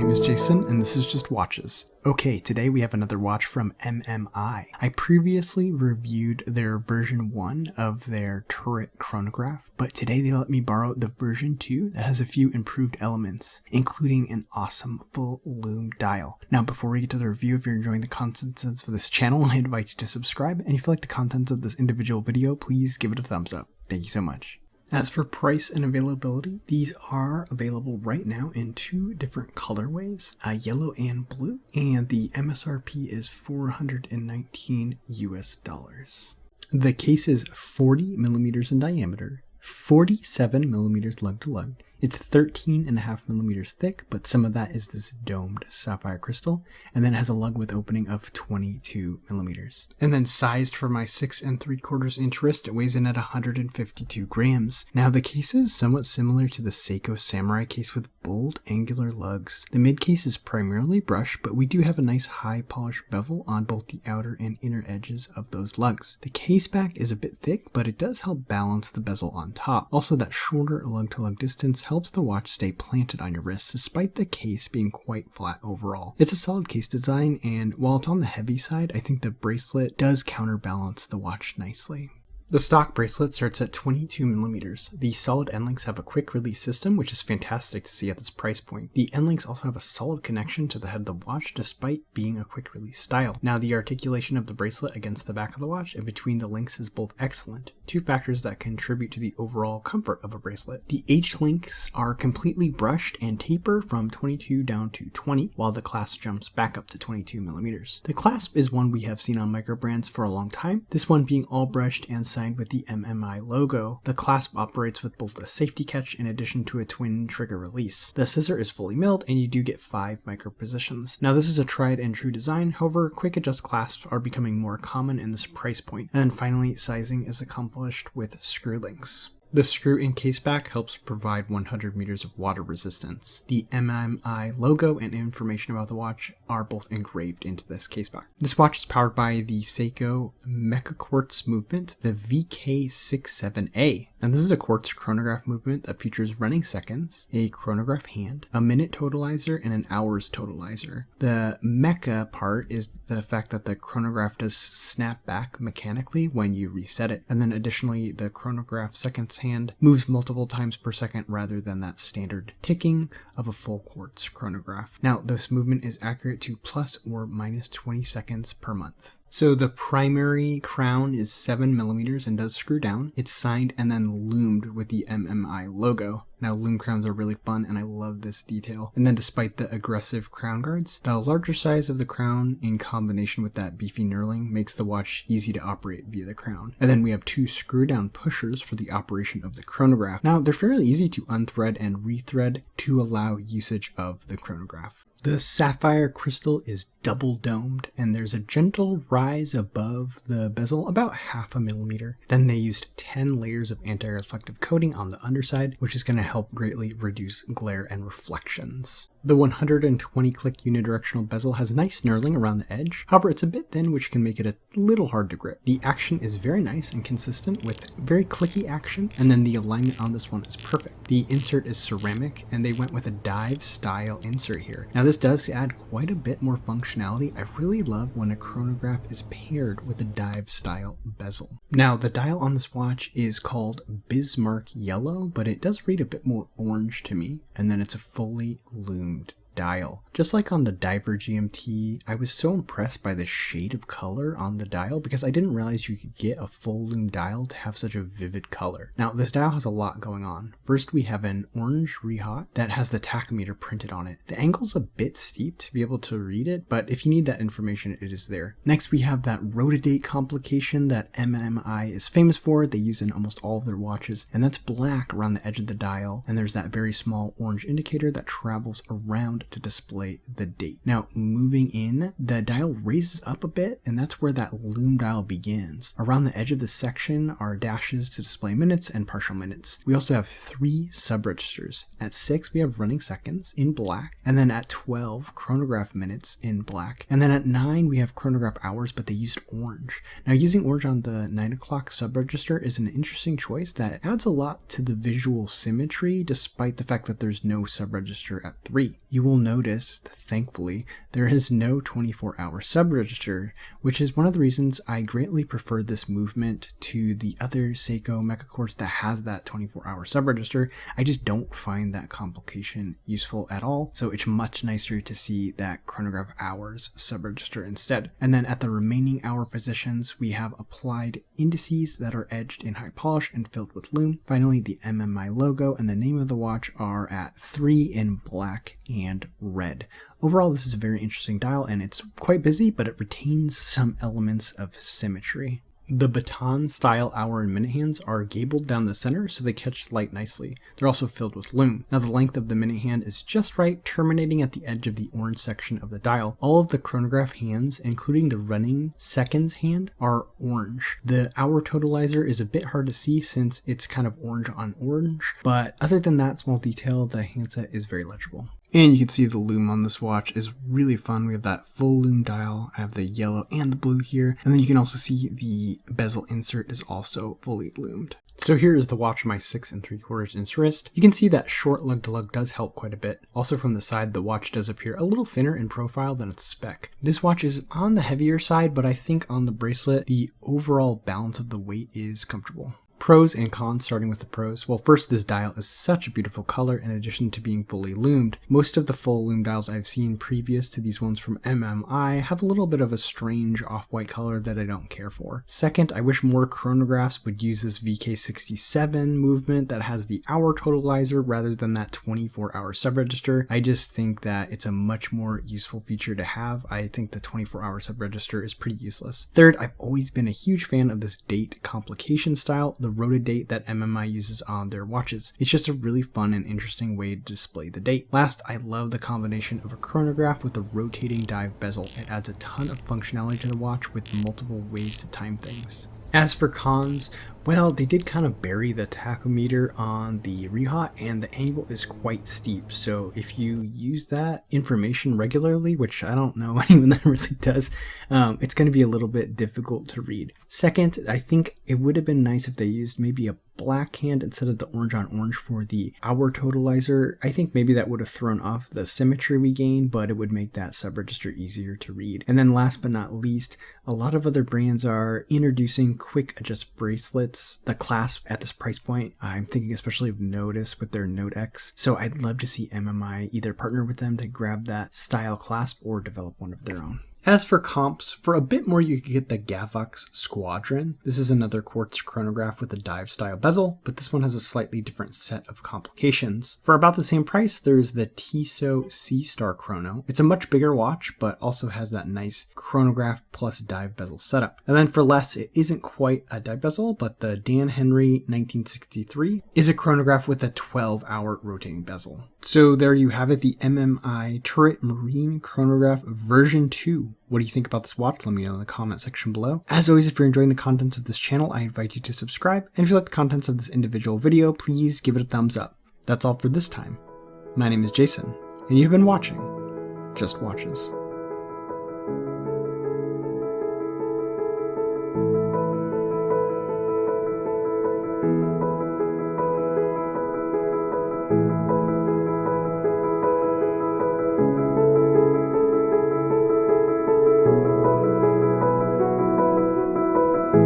name is Jason, and this is Just Watches. Okay, today we have another watch from MMI. I previously reviewed their version 1 of their turret chronograph, but today they let me borrow the version 2 that has a few improved elements, including an awesome full lume dial. Now, before we get to the review, if you're enjoying the contents of this channel, I invite you to subscribe, and if you like the contents of this individual video, please give it a thumbs up. Thank you so much. As for price and availability, these are available right now in 2 different colorways, yellow and blue, and the MSRP is $419 US. The case is 40 millimeters in diameter, 47 millimeters lug to lug. It's 13.5 millimeters thick, but some of that is this domed sapphire crystal, and then it has a lug width opening of 22 millimeters. And then sized for my 6 3/4 inch wrist, it weighs in at 152 grams. Now the case is somewhat similar to the Seiko Samurai case with bold angular lugs. The mid case is primarily brushed, but we do have a nice high polished bevel on both the outer and inner edges of those lugs. The case back is a bit thick, but it does help balance the bezel on top. Also, that shorter lug to lug distance helps the watch stay planted on your wrist despite the case being quite flat overall. It's a solid case design, and while it's on the heavy side, I think the bracelet does counterbalance the watch nicely. The stock bracelet starts at 22 millimeters. The solid end links have a quick release system, which is fantastic to see at this price point. The end links also have a solid connection to the head of the watch despite being a quick release style. Now, the articulation of the bracelet against the back of the watch and between the links is both excellent, 2 factors that contribute to the overall comfort of a bracelet. The H links are completely brushed and taper from 22 down to 20, while the clasp jumps back up to 22 millimeters. The clasp is one we have seen on micro brands for a long time, this one being all brushed and signed with the MMI logo. The clasp operates with both a safety catch in addition to a twin trigger release. The scissor is fully milled and you do get 5 micro positions. Now, this is a tried and true design, however quick adjust clasps are becoming more common in this price point. And then finally, sizing is accomplished with screw links. The screw in case back helps provide 100 meters of water resistance. The MMI logo and information about the watch are both engraved into this case back. This watch is powered by the Seiko Mecha Quartz movement, the VK67A. Now, this is a quartz chronograph movement that features running seconds, a chronograph hand, a minute totalizer, and an hours totalizer. The mecha part is the fact that the chronograph does snap back mechanically when you reset it. And then additionally, the chronograph seconds hand moves multiple times per second rather than that standard ticking of a full quartz chronograph. Now, this movement is accurate to plus or minus 20 seconds per month. So the primary crown is 7 millimeters and does screw down. It's signed and then loomed with the MMI logo. Now, lume crowns are really fun and I love this detail. And then despite the aggressive crown guards, the larger size of the crown in combination with that beefy knurling makes the watch easy to operate via the crown. And then we have 2 screw down pushers for the operation of the chronograph. Now, they're fairly easy to unthread and rethread to allow usage of the chronograph. The sapphire crystal is double domed and there's a gentle rise above the bezel, about 0.5 millimeter. Then they used 10 layers of anti-reflective coating on the underside, which is going to help greatly reduce glare and reflections. The 120 click unidirectional bezel has nice knurling around the edge, however it's a bit thin, which can make it a little hard to grip. The action is very nice and consistent with very clicky action, and then the alignment on this one is perfect. The insert is ceramic and they went with a dive style insert here. Now, this does add quite a bit more functionality. I really love when a chronograph is paired with a dive style bezel. Now, the dial on this watch is called Bismarck Yellow, but it does read a bit more orange to me, and then it's a fully loomed dial. Just like on the Diver GMT, I was so impressed by the shade of color on the dial because I didn't realize you could get a full lume dial to have such a vivid color. Now, this dial has a lot going on. First, we have an orange rehaut that has the tachometer printed on it. The angle's a bit steep to be able to read it, but if you need that information, it is there. Next, we have that rotodate complication that MMI is famous for. They use in almost all of their watches, and that's black around the edge of the dial, and there's that very small orange indicator that travels around to display the date. Now, moving in, the dial raises up a bit, and that's where that lume dial begins. Around the edge of the section are dashes to display minutes and partial minutes. We also have 3 sub-registers. At 6, we have running seconds in black, and then at 12, chronograph minutes in black, and then at 9, we have chronograph hours, but they used orange. Now, using orange on the 9 o'clock sub-register is an interesting choice that adds a lot to the visual symmetry, despite the fact that there's no sub-register at 3. You will will notice, thankfully, there is no 24-hour sub-register, which is one of the reasons I greatly prefer this movement to the other Seiko mecha quartz that has that 24-hour sub-register. I just don't find that complication useful at all, so it's much nicer to see that chronograph hours sub-register instead. And then at the remaining hour positions, we have applied indices that are edged in high polish and filled with lume. Finally, the MMI logo and the name of the watch are at 3 in black and red. Overall, this is a very interesting dial, and it's quite busy, but it retains some elements of symmetry. The baton style hour and minute hands are gabled down the center so they catch light nicely. They're also filled with lume. Now the length of the minute hand is just right, terminating at the edge of the orange section of the dial. All of the chronograph hands, including the running seconds hand, are orange. The hour totalizer is a bit hard to see since it's kind of orange on orange, but other than that small detail, the handset is very legible. And you can see the lume on this watch is really fun. We have that full lume dial. I have the yellow and the blue here. And then you can also see the bezel insert is also fully lumed. So here is the watch on my 6 3/4 inch wrist. You can see that short lug to lug does help quite a bit. Also from the side, the watch does appear a little thinner in profile than its spec. This watch is on the heavier side, but I think on the bracelet, the overall balance of the weight is comfortable. Pros and cons, starting with the pros. Well, first, this dial is such a beautiful color in addition to being fully lumed. Most of the full lume dials I've seen previous to these ones from MMI have a little bit of a strange off-white color that I don't care for. Second, I wish more chronographs would use this VK67 movement that has the hour totalizer rather than that 24-hour sub-register. I just think that it's a much more useful feature to have. I think the 24-hour sub-register is pretty useless. Third, I've always been a huge fan of this date complication style, the rotated date that MMI uses on their watches. It's just a really fun and interesting way to display the date. Last, I love the combination of a chronograph with a rotating dive bezel. It adds a ton of functionality to the watch with multiple ways to time things. As for cons, well, they did kind of bury the tachometer on the Rehot, and the angle is quite steep. So if you use that information regularly, which I don't know anyone that really does, it's going to be a little bit difficult to read. Second, I think it would have been nice if they used maybe a black hand instead of the orange on orange for the hour totalizer. I think maybe that would have thrown off the symmetry we gain, but it would make that sub-register easier to read. And then last but not least, a lot of other brands are introducing quick adjust bracelets. The clasp at this price point, I'm thinking especially of Notice with their Note X. So I'd love to see MMI either partner with them to grab that style clasp or develop one of their own. As for comps, for a bit more you could get the Gavox Squadron. This is another quartz chronograph with a dive style bezel, but this one has a slightly different set of complications. For about the same price, there's the Tissot C-Star Chrono. It's a much bigger watch, but also has that nice chronograph plus dive bezel setup. And then for less, it isn't quite a dive bezel, but the Dan Henry 1963 is a chronograph with a 12-hour rotating bezel. So there you have it, the MMI Turret Marine Chronograph version 2. What do you think about this watch? Let me know in the comment section below. As always, if you're enjoying the contents of this channel, I invite you to subscribe. And if you like the contents of this individual video, please give it a thumbs up. That's all for this time. My name is Jason, and you've been watching Just Watches.